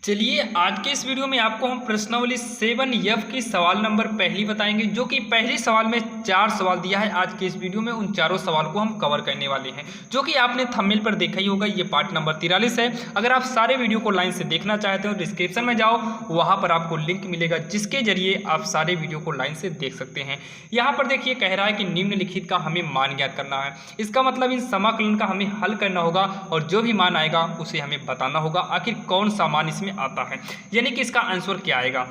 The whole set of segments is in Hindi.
चलिए आज के इस वीडियो में आपको हम प्रश्नावली 7F की सवाल नंबर पहली बताएंगे, जो कि पहले सवाल में 4 सवाल दिया है। आज के इस वीडियो में उन चारों सवाल को हम कवर करने वाले हैं, जो कि आपने थंबनेल पर देखा ही होगा। ये पार्ट नंबर 43 है। अगर आप सारे वीडियो को लाइन से देखना चाहते हो, डिस्क्रिप्शन में जाओ, वहां पर आपको लिंक मिलेगा, जिसके जरिए आप सारे वीडियो को लाइन से देख सकते हैं। यहाँ पर देखिए कह रहा है कि निम्नलिखित का हमें मान ज्ञात करना है। इसका मतलब इन समाकलन का हमें हल करना होगा और जो भी मान आएगा उसे हमें बताना होगा आखिर कौन सा मान इसमें आता है, यानी कि इसका आंसर क्या आएगा।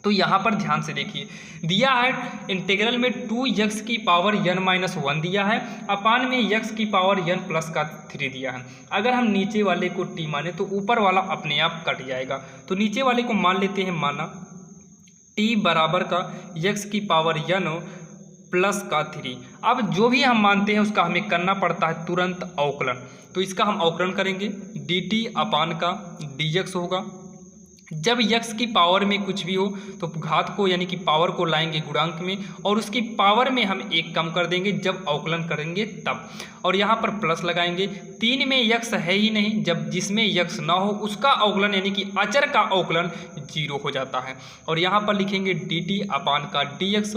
तो यहाँ पर ध्यान से देखिए, दिया है इंटीग्रल में 2x की पावर n-1 दिया है, अपान में x की पावर n प्लस का 3 दिया है। अगर हम नीचे वाले को t माने तो ऊपर वाला अपने आप कट जाएगा। तो नीचे वाले को मान लेते हैं, माना t बराबर का x की पावर n प्लस का 3। अब जो भी हम मानते हैं उसका हमें करना पड़ता है तुरंत अवकलन। तो इसका हम अवकलन करेंगे, dt अपान का dx होगा। जब x की पावर में कुछ भी हो तो घात को यानी कि पावर को लाएंगे गुणांक में, और उसकी पावर में हम एक कम कर देंगे जब अवकलन करेंगे तब। और यहाँ पर प्लस लगाएंगे। 3 में x है ही नहीं, जब जिसमें x ना हो उसका अवकलन यानी कि अचर का अवकलन 0 हो जाता है। और यहाँ पर लिखेंगे dt अपान का dx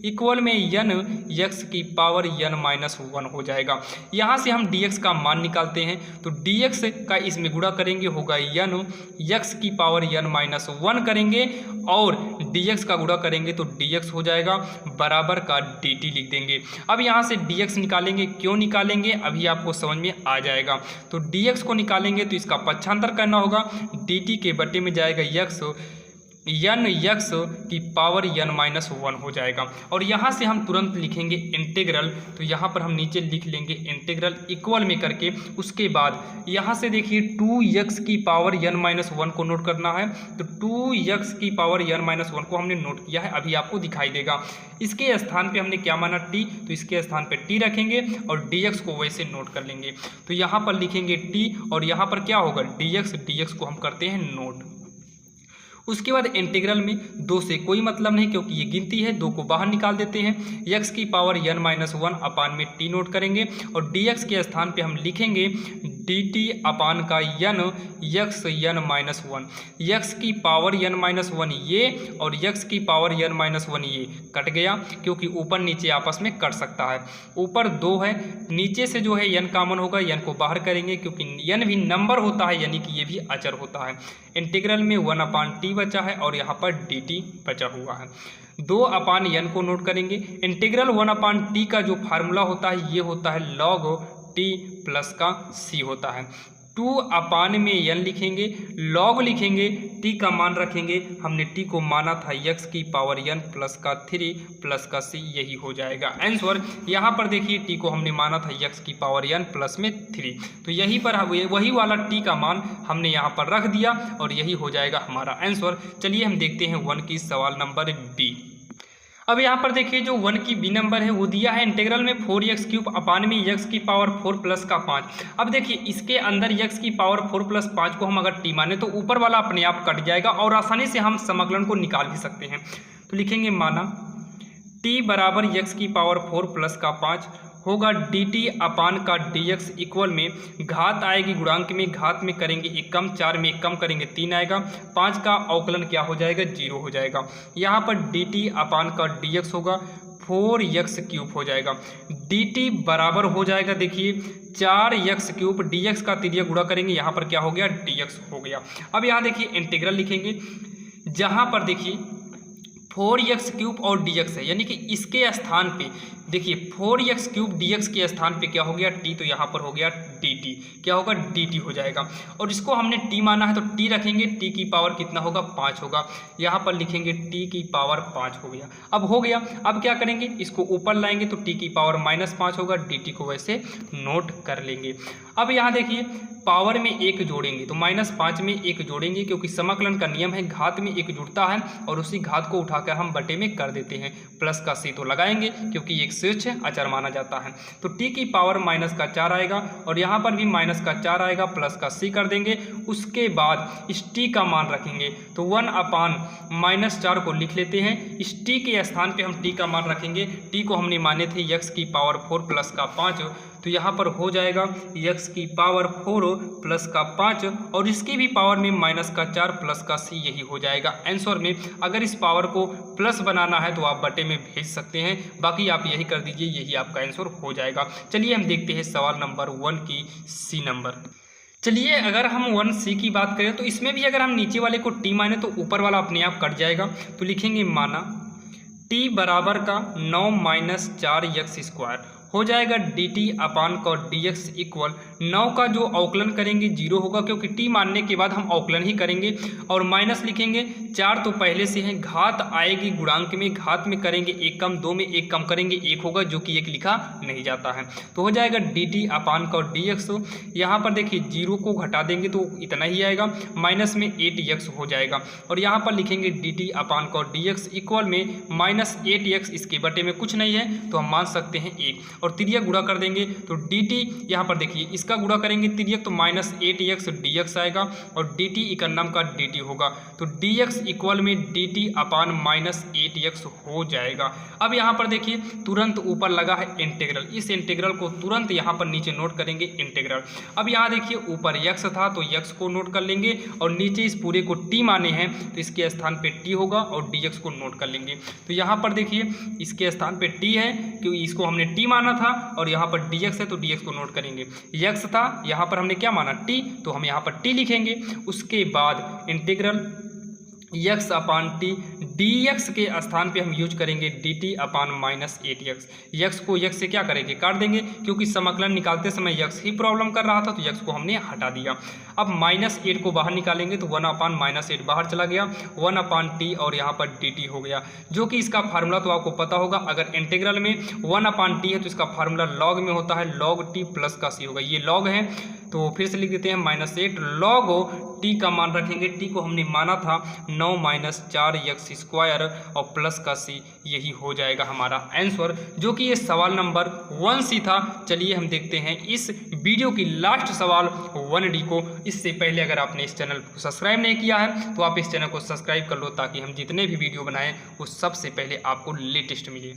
इक्वल में n x की पावर n-1 हो जाएगा। यहाँ से हम dx का मान निकालते हैं, तो dx का इसमें गुणा करेंगे, होगा n x की पावर n-1 करेंगे, और dx का गुणा करेंगे तो dx हो जाएगा बराबर का dt लिख देंगे। अब यहाँ से dx निकालेंगे, क्यों निकालेंगे अभी आपको समझ में आ जाएगा। तो dx को निकालेंगे तो इसका पक्षांतर करना होगा, dt के बटे में जाएगा x, n x की पावर n-1 हो जाएगा। और यहाँ से हम तुरंत लिखेंगे इंटीग्रल। तो यहाँ पर हम नीचे लिख लेंगे इंटीग्रल इक्वल में करके, उसके बाद यहाँ से देखिए 2x की पावर n-1 को नोट करना है। तो 2x की पावर n-1 को हमने नोट किया है, अभी आपको दिखाई देगा। इसके स्थान पे हमने क्या माना t, तो इसके स्थान पे t रखेंगे और dx को वैसे नोट कर लेंगे। तो यहाँ पर लिखेंगे t और यहाँ पर क्या होगा dx को हम करते हैं नोट। उसके बाद इंटीग्रल में 2 से कोई मतलब नहीं, क्योंकि ये गिनती है, 2 को बाहर निकाल देते हैं। x की पावर n-1 अपान में t नोट करेंगे, और dx के स्थान पे हम लिखेंगे dt अपान का n x n-1। x की पावर n-1 ये और x की पावर n-1 ये कट गया, क्योंकि ऊपर नीचे आपस में कट सकता है। ऊपर 2 है, नीचे से जो है n कॉमन होगा, n को बाहर करेंगे क्योंकि n भी नंबर होता है, यानी कि ये भी अचर होता है। इंटीग्रल में 1 अपान t बचा है और यहाँ पर dt बचा हुआ है। 2 अपान n को नोट करेंगे। इंटीग्रल 1 अपान t का जो फार्मूला होता है ये होता है log t प्लस का c होता है। 2 अपान में n लिखेंगे, log लिखेंगे, t का मान रखेंगे, हमने t को माना था x की पावर n प्लस का 3 प्लस का c, यही हो जाएगा आंसर। यहाँ पर देखिए t को हमने माना था x की पावर n प्लस में 3, तो यहीं पर वही वाला t का मान हमने यहाँ पर रख दिया और यही हो जाएगा हमारा आंसर। चलिए हम देखते हैं 1 की सवाल नंबर b। अब यहाँ पर देखिए जो 1 की बी नंबर है वो दिया है इंटीग्रल में 4x³ अपान में x की पावर 4 प्लस का 5। अब देखिए इसके अंदर x की पावर 4 प्लस 5 को हम अगर t माने तो ऊपर वाला अपने आप कट जाएगा और आसानी से हम समाकलन को निकाल भी सकते हैं। तो लिखेंगे माना t बराबर x की पावर 4 प्लस का 5 होगा dt अपान का dx इक्वल में घात आएगी गुणांक में, घात में करेंगे 1 कम, 4 में 1 कम करेंगे 3 आएगा, 5 का अवकलन क्या हो जाएगा 0 हो जाएगा। यहाँ पर dt अपान का dx होगा 4x³ हो जाएगा। dt बराबर हो जाएगा देखिए 4x³ dx का तिर्यक गुणा करेंगे, यहाँ पर क्या हो गया dx हो गया। अब यहाँ देखिए इंटीग्रल लिखेंगे, जहाँ पर देखिए 4x³ और dx है, यानी कि इसके स्थान पे देखिए 4x³ dx के स्थान पे क्या हो गया t, तो यहाँ पर हो गया dt, क्या होगा dt हो जाएगा। और इसको हमने t माना है तो t रखेंगे, t की पावर कितना होगा 5 होगा, यहाँ पर लिखेंगे t की पावर 5 हो गया। अब हो गया, अब क्या करेंगे इसको ऊपर लाएंगे तो t की पावर -5 होगा, dt को वैसे नोट कर लेंगे। अब यहाँ देखिए पावर में 1 जोड़ेंगे तो -5 में 1 जोड़ेंगे, क्योंकि समाकलन का नियम है घात में 1 जुड़ता है और उसी घात को उठाकर हम बटे में कर देते हैं। प्लस का c तो लगाएंगे क्योंकि एक निरपेक्ष अचर माना जाता है। तो टी की पावर माइनस का 4 आएगा और यहाँ पर भी माइनस का 4 आएगा, प्लस का सी कर देंगे। उसके बाद इस टी का मान रखेंगे तो 1/-4 को लिख लेते हैं। इस टी के स्थान पे हम टी का मान रखेंगे। टी को हमने माने थे x की पावर 4 प्लस का 5, तो यहाँ पर हो जाएगा x की पावर 4 प्लस का 5 और इसकी भी पावर में माइनस का 4 प्लस का सी, यही हो जाएगा आंसर में। अगर इस पावर को प्लस बनाना है तो आप बटे में भेज सकते हैं, बाकी आप यही कर दीजिए, यही आपका आंसर हो जाएगा। चलिए हम देखते हैं सवाल नंबर 1 की सी नंबर। चलिए अगर हम 1C की बात करें तो इसमें भी अगर हम नीचे वाले को t माने तो ऊपर वाला अपने आप कट जाएगा। तो लिखेंगे माना t बराबर का 9 - 4x² हो जाएगा dt/dx इक्वल 9 का जो अवकलन करेंगे 0 होगा, क्योंकि t मानने के बाद हम अवकलन ही करेंगे। और माइनस लिखेंगे 4 तो पहले से है, घात आएगी गुणांक में, घात में करेंगे 1 कम, 2 में 1 कम करेंगे 1 होगा, जो कि 1 लिखा नहीं जाता है। तो हो जाएगा dt/dx। यहाँ पर देखिए 0 को घटा देंगे तो इतना ही आएगा, माइनस में 8x हो जाएगा। और यहाँ पर लिखेंगे dt/dx इक्वल में -8x, इसके बटे में कुछ नहीं है तो हम मान सकते हैं 1 और तिर्यक गुणा कर देंगे तो dt, यहाँ पर देखिए इसका गुणा करेंगे तिर्यक तो -8x dx आएगा और dt इकन्नम का dt होगा। तो dx इक्वल में dt/-8x हो जाएगा। अब यहाँ पर देखिए तुरंत ऊपर लगा है इंटीग्रल, इस इंटीग्रल को तुरंत यहाँ पर नीचे नोट करेंगे इंटीग्रल। अब यहाँ देखिए ऊपर x था तो x को नोट कर लेंगे और नीचे इस पूरे को t माने हैं तो इसके स्थान पे t होगा और dx को नोट कर लेंगे। तो यहाँ पर देखिए इसके स्थान पे t है क्योंकि इसको हमने t माना था और यहाँ पर dx है तो dx को नोट करेंगे। x था, यहाँ पर हमने क्या माना t, तो हम यहाँ पर t लिखेंगे। उसके बाद इंटीग्रल x/t dx के स्थान पे हम यूज करेंगे dt/-8x। x को x से क्या करेंगे, काट देंगे, क्योंकि समाकलन निकालते समय x ही प्रॉब्लम कर रहा था तो x को हमने हटा दिया। अब -8 को बाहर निकालेंगे तो 1/-8 बाहर चला गया, 1/t और यहाँ पर dt हो गया, जो कि इसका फार्मूला तो आपको पता होगा। अगर इंटीग्रल में 1/t है तो इसका फार्मूला log में होता है, log t प्लस का c होगा। ये log है तो फिर से लिख देते हैं -8 log t का मान रखेंगे, t को हमने माना था 9 - 4x² और प्लस का c, यही हो जाएगा हमारा आंसर, जो कि ये सवाल नंबर 1C था। चलिए हम देखते हैं इस वीडियो की लास्ट सवाल 1D को। इससे पहले अगर आपने इस चैनल को सब्सक्राइब नहीं किया है तो आप इस चैनल को सब्सक्राइब कर लो, ताकि हम जितने भी वीडियो बनाएं वो सबसे पहले आपको लेटेस्ट मिले।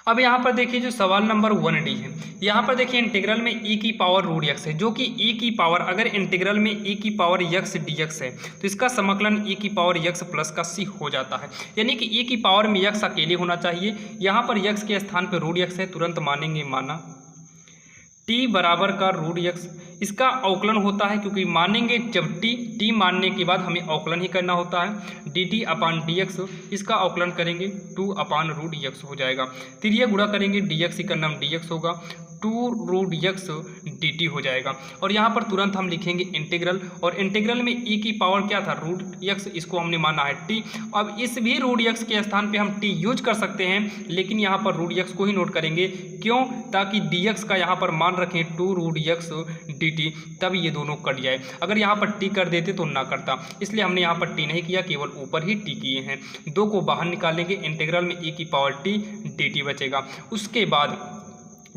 अब यहाँ पर देखिए जो सवाल नंबर 1D है, यहाँ पर देखिए इंटीग्रल में e की पावर √x है, जो कि e की पावर, अगर इंटीग्रल में e की पावर x dx है तो इसका समाकलन e की पावर x प्लस का c हो जाता है, यानी कि e की पावर में x अकेले होना चाहिए। यहाँ पर x के स्थान पर √x है, तुरंत मानेंगे माना t बराबर का √x, इसका अवकलन होता है, क्योंकि मानेंगे जब t मानने के बाद हमें अवकलन ही करना होता है। dt/dx, इसका अवकलन करेंगे 2/√x हो जाएगा, तिर्यक गुणा करेंगे dx इकन्नम dx होगा, 2√x dt हो जाएगा। और यहाँ पर तुरंत हम लिखेंगे इंटीग्रल, और इंटीग्रल में e की पावर क्या था √x, इसको हमने माना है t। अब इस भी √x के स्थान पे हम t यूज कर सकते हैं, लेकिन यहाँ पर √x को ही नोट करेंगे, क्यों, ताकि dx का यहाँ पर मान रखें 2√x dt, तब ये दोनों कट जाए। अगर यहाँ पर t कर देते तो ना करता, इसलिए हमने यहाँ पर t नहीं किया, केवल ऊपर ही t किए हैं। 2 को बाहर निकालेंगे, इंटीग्रल में e की पावर t dt बचेगा। उसके बाद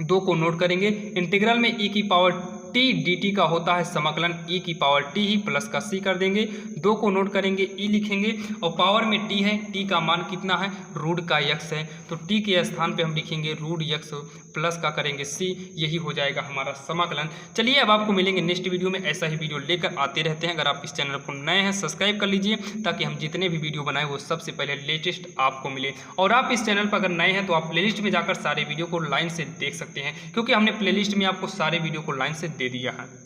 2 को नोट करेंगे, इंटीग्रल में e की पावर t dt का होता है समाकलन e की पावर t ही प्लस का c कर देंगे। 2 को नोट करेंगे, e लिखेंगे और पावर में t है, t का मान कितना है, √x है, तो t के स्थान पे हम लिखेंगे √x प्लस का करेंगे c, यही हो जाएगा हमारा समाकलन। चलिए अब आपको मिलेंगे नेक्स्ट वीडियो में, ऐसा ही वीडियो लेकर आते रहते हैं। अगर आप इस चैनल को नए हैं सब्सक्राइब कर लीजिए, ताकि हम जितने भी वीडियो बनाएं वो सबसे पहले लेटेस्ट आपको मिले। और आप इस चैनल पर अगर नए हैं तो आप प्लेलिस्ट में जाकर सारे वीडियो को लाइन से देख सकते हैं, क्योंकि हमने प्लेलिस्ट में आपको सारे वीडियो को लाइन से दे दिया है।